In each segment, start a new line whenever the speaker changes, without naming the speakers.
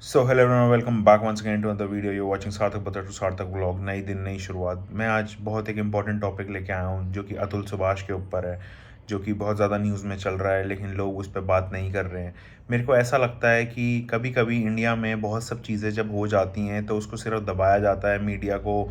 So hello everyone, welcome back once again to another video. You watching Sarthak बता to सार्थक vlog. नई दिन नई शुरुआत। मैं आज बहुत एक इंपॉर्टेंट टॉपिक लेके आया हूँ जो कि अतुल सुभाष के ऊपर है, जो कि बहुत ज़्यादा न्यूज़ में चल रहा है लेकिन लोग उस पर बात नहीं कर रहे हैं। मेरे को ऐसा लगता है कि कभी कभी इंडिया में बहुत सब चीज़ें जब हो जाती हैं तो उसको सिर्फ दबाया जाता है, मीडिया को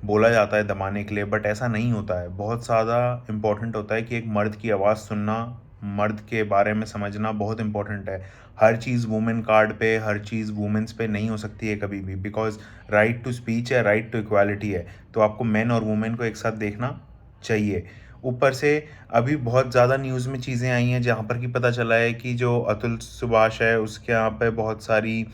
बोला जाता है दबाने के लिए, बट ऐसा नहीं होता है। बहुत ज़्यादा इम्पोर्टेंट होता है कि एक मर्द की आवाज़ सुनना, मर्द के बारे में समझना बहुत इंपॉर्टेंट है। हर चीज़ वुमेन कार्ड पे, हर चीज़ वुमेन्स पे नहीं हो सकती है कभी भी, बिकॉज राइट टू स्पीच है, राइट टू इक्वालिटी है। तो आपको मेन और वुमेन को एक साथ देखना चाहिए। ऊपर से अभी बहुत ज़्यादा न्यूज़ में चीज़ें आई हैं जहाँ पर कि पता चला है कि जो अतुल सुभाष है उसके यहाँ पे बहुत सारी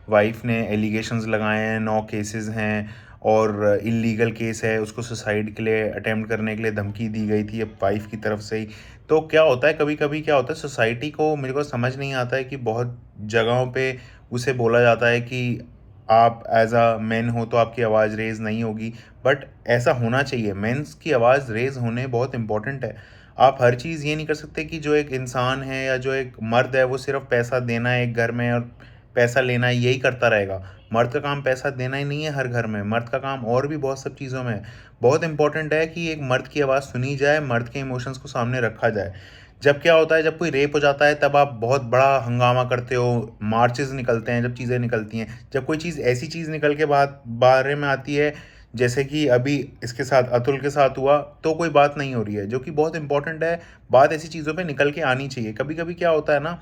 वाइफ ने एलिगेशंस लगाए हैं, 9 केसेस हैं और इलीगल केस है। उसको सुसाइड के लिए अटेम्प्ट करने के लिए धमकी दी गई थी अब वाइफ की तरफ से ही। तो क्या होता है, कभी कभी क्या होता है, सोसाइटी को मेरे को समझ नहीं आता है कि बहुत जगहों पे उसे बोला जाता है कि आप एज अ मैन हो तो आपकी आवाज़ रेज नहीं होगी, बट ऐसा होना चाहिए। मेंस की आवाज़ रेज होने बहुत इंपॉर्टेंट है। आप हर चीज़ ये नहीं कर सकते कि जो एक इंसान है या जो एक मर्द है वो सिर्फ पैसा देना है एक घर में और पैसा लेना है, यही करता रहेगा। मर्द का काम पैसा देना ही नहीं है हर घर में, मर्द का काम और भी बहुत सब चीज़ों में है। बहुत इंपॉर्टेंट है कि एक मर्द की आवाज़ सुनी जाए, मर्द के इमोशंस को सामने रखा जाए। जब क्या होता है, जब कोई रेप हो जाता है तब आप बहुत बड़ा हंगामा करते हो, मार्चेस निकलते हैं, जब चीज़ें निकलती हैं। जब कोई चीज़ ऐसी चीज़ निकल के बारे में आती है जैसे कि अभी इसके साथ अतुल के साथ हुआ, तो कोई बात नहीं हो रही है, जो कि बहुत इंपॉर्टेंट है। बात ऐसी चीज़ों पे निकल के आनी चाहिए। कभी कभी क्या होता है ना,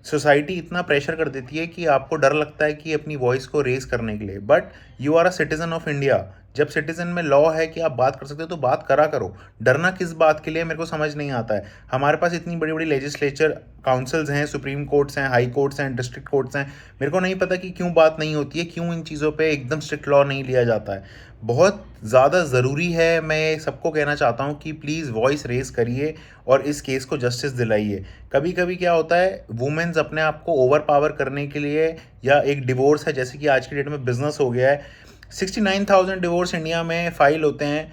सोसाइटी इतना प्रेशर कर देती है कि आपको डर लगता है कि अपनी वॉइस को रेज करने के लिए, but you are a citizen of India. जब सिटीजन में लॉ है कि आप बात कर सकते हो तो बात करा करो। डरना किस बात के लिए, मेरे को समझ नहीं आता है। हमारे पास इतनी बड़ी बड़ी लेजिस्लेचर काउंसिल्स हैं, सुप्रीम कोर्ट्स हैं, हाई कोर्ट्स हैं, डिस्ट्रिक्ट कोर्ट्स हैं। मेरे को नहीं पता कि क्यों बात नहीं होती है, क्यों इन चीज़ों पे एकदम स्ट्रिक्ट लॉ नहीं लिया जाता है। बहुत ज़्यादा ज़रूरी है। मैं सबको कहना चाहता हूँ कि प्लीज़ वॉइस रेज करिए और इस केस को जस्टिस दिलाइए। कभी कभी क्या होता है, वुमेन्स अपने आप को ओवर पावर करने के लिए, या एक डिवोर्स है जैसे कि आज की डेट में बिजनेस हो गया है। 69,000 डिवोर्स इंडिया में फाइल होते हैं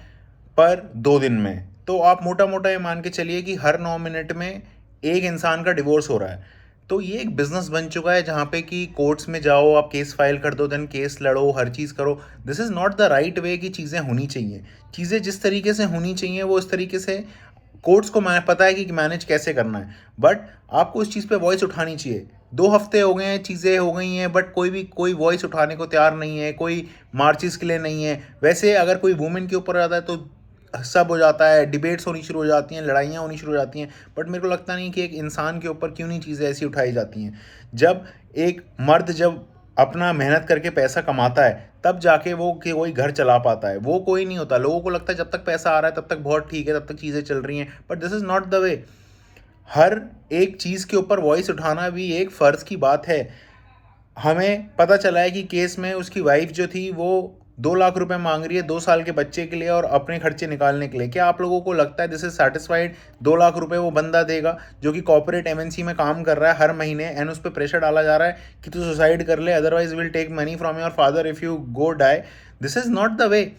पर 2 दिन में। तो आप मोटा मोटा ये मान के चलिए कि हर 9 मिनट में एक इंसान का डिवोर्स हो रहा है। तो ये एक बिजनेस बन चुका है जहाँ पे कि कोर्ट्स में जाओ, आप केस फाइल कर दो, देन केस लड़ो, हर चीज़ करो। This is not the right way कि चीज़ें होनी चाहिए। चीज़ें जिस तरीके से होनी चाहिए वो उस तरीके से कोर्ट्स को मैं पता है कि मैनेज कैसे करना है, बट आपको उस चीज़ पे वॉइस उठानी चाहिए। 2 हफ्ते हो गए हैं, चीज़ें हो गई हैं, बट कोई वॉइस उठाने को तैयार नहीं है, कोई मार्चेस के लिए नहीं है। वैसे अगर कोई वुमेन के ऊपर आता है तो सब हो जाता है, डिबेट्स होनी शुरू हो जाती हैं, लड़ाइयाँ होनी शुरू हो जाती हैं। बट मेरे को लगता नहीं कि एक इंसान के ऊपर क्यों नहीं चीज़ें ऐसी उठाई जाती हैं। जब एक मर्द जब अपना मेहनत करके पैसा कमाता है तब जाके वो कि कोई घर चला पाता है, वो कोई नहीं होता। लोगों को लगता है जब तक पैसा आ रहा है तब तक बहुत ठीक है, तब तक चीज़ें चल रही हैं, but this is not the way. हर एक चीज़ के ऊपर वॉइस उठाना भी एक फ़र्ज़ की बात है। हमें पता चला है कि केस में उसकी वाइफ जो थी वो 2 लाख रुपए मांग रही है 2 साल के बच्चे के लिए और अपने खर्चे निकालने के लिए। क्या आप लोगों को लगता है दिस इज सेटिस्फाइड? 2 लाख रुपए वो बंदा देगा जो कि कॉर्पोरेट एमएनसी में काम कर रहा है हर महीने, एंड उस पर प्रेशर डाला जा रहा है कि तू सुसाइड कर ले, otherwise will take money from your father if you go die. This is not the way.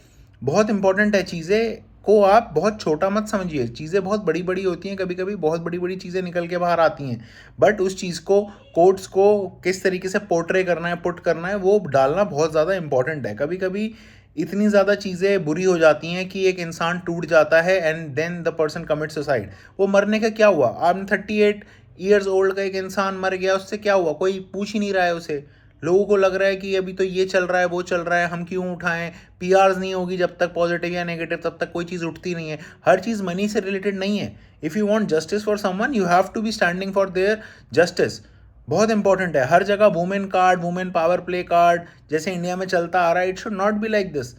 बहुत इंपॉर्टेंट है। चीज़ें को आप बहुत छोटा मत समझिए। चीज़ें बहुत बड़ी बड़ी होती हैं, कभी कभी बहुत बड़ी बड़ी चीज़ें निकल के बाहर आती हैं, बट उस चीज़ को कोर्ट्स को किस तरीके से पोर्ट्रे करना है, पुट करना है, वो डालना बहुत ज़्यादा इंपॉर्टेंट है। कभी कभी इतनी ज़्यादा चीज़ें बुरी हो जाती हैं कि एक इंसान टूट जाता है and then the person commit suicide. वो मरने का क्या हुआ? आपने 38 ईयर्स ओल्ड का एक इंसान मर गया, उससे क्या हुआ? कोई पूछ ही नहीं रहा है उसे। लोगों को लग रहा है कि अभी तो ये चल रहा है, वो चल रहा है, हम क्यों उठाएं। पीआरस नहीं होगी जब तक पॉजिटिव या नेगेटिव, तब तक कोई चीज़ उठती नहीं है। हर चीज़ मनी से रिलेटेड नहीं है। If you want justice for someone you have to be standing for their justice. बहुत इंपॉर्टेंट है। हर जगह women card, women power play card जैसे इंडिया में चलता आ रहा है, it should not be like this.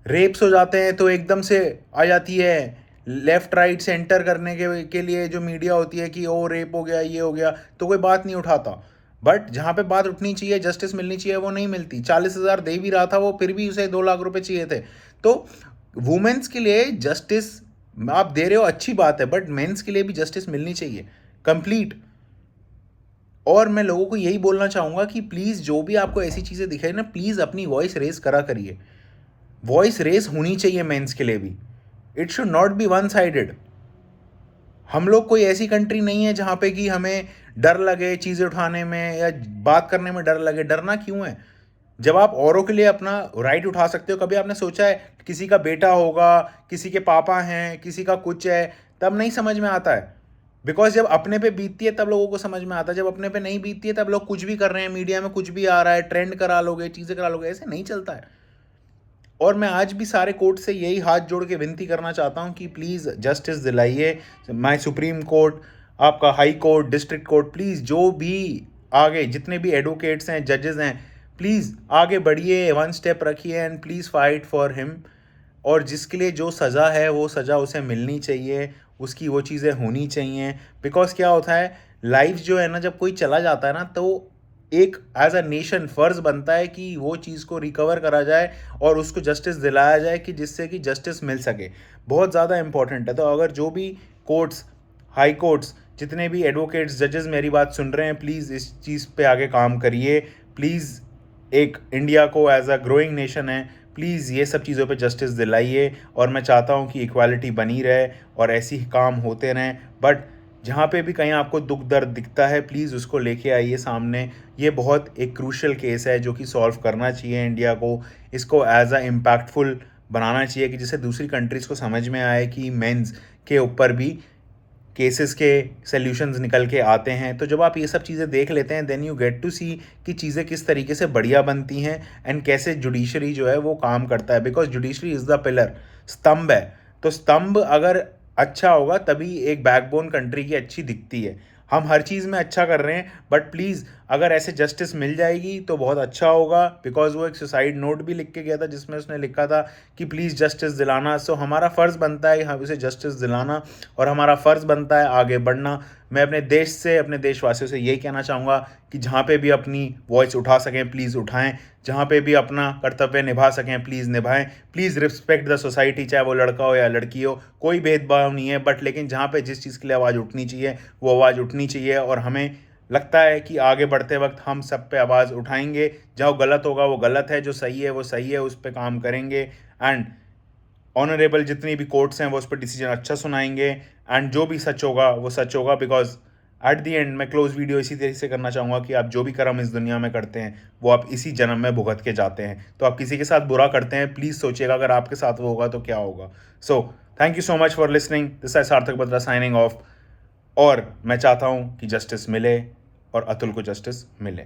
Rapes हो जाते हैं तो एकदम से आ जाती है लेफ्ट राइट सेंटर करने के लिए जो मीडिया होती है कि ओ रेप हो गया, ये हो गया, तो कोई बात नहीं उठाता। बट जहाँ पे बात उठनी चाहिए, जस्टिस मिलनी चाहिए, वो नहीं मिलती। 40,000 दे भी रहा था वो, फिर भी उसे 2 लाख रुपए चाहिए थे। तो वुमेन्स के लिए जस्टिस आप दे रहे हो, अच्छी बात है, बट मेंस के लिए भी जस्टिस मिलनी चाहिए कंप्लीट। और मैं लोगों को यही बोलना चाहूँगा कि प्लीज़ जो भी आपको ऐसी चीज़ें दिखाई ना, प्लीज़ अपनी वॉइस रेज करा करिए। वॉइस रेस होनी चाहिए मेंस के लिए भी। It should not B one sided. हम लोग कोई ऐसी कंट्री नहीं है जहाँ पे कि हमें डर लगे चीज़ें उठाने में या बात करने में डर लगे। डरना क्यों है? जब आप औरों के लिए अपना राइट उठा सकते हो, कभी आपने सोचा है किसी का बेटा होगा, किसी के पापा हैं, किसी का कुछ है, तब नहीं समझ में आता है। बिकॉज़ जब अपने पे बीतती है तब लोगों को समझ में आता है, जब अपने पे नहीं बीतती है तब लोग कुछ भी कर रहे हैं, मीडिया में कुछ भी आ रहा है, ट्रेंड करा लोगे, चीज़ें करा लोगे, ऐसे नहीं चलता है। और मैं आज भी सारे कोर्ट से यही हाथ जोड़ के विनती करना चाहता हूँ कि प्लीज़ जस्टिस दिलाइए। माय सुप्रीम कोर्ट, आपका high court, district court, please जो भी आगे जितने भी एडवोकेट्स हैं, जजेस हैं, प्लीज़ आगे बढ़िए, वन स्टेप रखिए and please fight for him. और जिसके लिए जो सज़ा है वो सज़ा उसे मिलनी चाहिए, उसकी वो चीज़ें होनी चाहिए। बिकॉज़ क्या होता है, लाइफ जो है ना, जब कोई चला जाता है ना, तो एक एज अ नेशन फ़र्ज़ बनता है कि वो चीज़ को रिकवर करा जाए और उसको जस्टिस दिलाया जाए, कि जिससे कि जस्टिस मिल सके। बहुत ज़्यादा इंपॉर्टेंट है। तो अगर जो भी कोर्ट्स, हाई कोर्ट्स, जितने भी एडवोकेट्स, जजेस मेरी बात सुन रहे हैं, प्लीज़ इस चीज़ पे आगे काम करिए। प्लीज़, एक इंडिया को एज अ ग्रोइंग नेशन है, प्लीज़ ये सब चीज़ों पे जस्टिस दिलाइए। और मैं चाहता हूँ कि इक्वालिटी बनी रहे और ऐसे ही काम होते रहें। बट जहाँ पे भी कहीं आपको दुख दर्द दिखता है, प्लीज़ उसको लेके आइए सामने। ये बहुत एक क्रूशियल केस है जो कि सॉल्व करना चाहिए इंडिया को। इसको एज अ इम्पैक्टफुल बनाना चाहिए, कि जिससे दूसरी कंट्रीज़ को समझ में आए कि मेंस के ऊपर भी केसेस के सॉल्यूशंस निकल के आते हैं। तो जब आप ये सब चीज़ें देख लेते हैं, देन यू गेट टू सी कि चीज़ें किस तरीके से बढ़िया बनती हैं एंड कैसे जुडिशरी जो है वो काम करता है। Because judiciary is the pillar, स्तंभ है। तो स्तंभ अगर अच्छा होगा तभी एक बैकबोन कंट्री की अच्छी दिखती है। हम हर चीज़ में अच्छा कर रहे हैं, बट प्लीज़ अगर ऐसे जस्टिस मिल जाएगी तो बहुत अच्छा होगा। बिकॉज वो एक सुसाइड नोट भी लिख के गया था जिसमें उसने लिखा था कि प्लीज़ जस्टिस दिलाना। सो हमारा फ़र्ज़ बनता है हम उसे जस्टिस दिलाना, और हमारा फ़र्ज़ बनता है आगे बढ़ना। मैं अपने देश से, अपने देशवासियों से यही कहना चाहूँगा कि जहाँ पे भी अपनी वॉइस उठा सकें प्लीज़ उठाएं, जहाँ पे भी अपना कर्तव्य निभा सकें प्लीज़ निभाएं। प्लीज़ रिस्पेक्ट द सोसाइटी, चाहे वो लड़का हो या लड़की हो, कोई भेदभाव नहीं है। बट लेकिन जहाँ पे जिस चीज़ के लिए आवाज़ उठनी चाहिए वो आवाज़ उठनी चाहिए। और हमें लगता है कि आगे बढ़ते वक्त हम सब पे आवाज़ उठाएंगे। जो गलत होगा वो गलत है, जो सही है वो सही है, उस पर काम करेंगे। एंड ऑनरेबल जितनी भी कोर्ट्स हैं वो उस पर डिसीजन अच्छा सुनाएंगे। एंड जो भी सच होगा वो सच होगा। बिकॉज एट दी एंड मैं क्लोज वीडियो इसी तरीके से करना चाहूँगा कि आप जो भी कर्म इस दुनिया में करते हैं वो आप इसी जन्म में भुगत के जाते हैं। तो आप किसी के साथ बुरा करते हैं, प्लीज़ सोचिएगा अगर आपके साथ वो होगा तो क्या होगा। So thank you so much for listening. This is सार्थक बत्रा साइनिंग ऑफ। और मैं चाहता हूँ कि जस्टिस मिले और अतुल को जस्टिस मिले।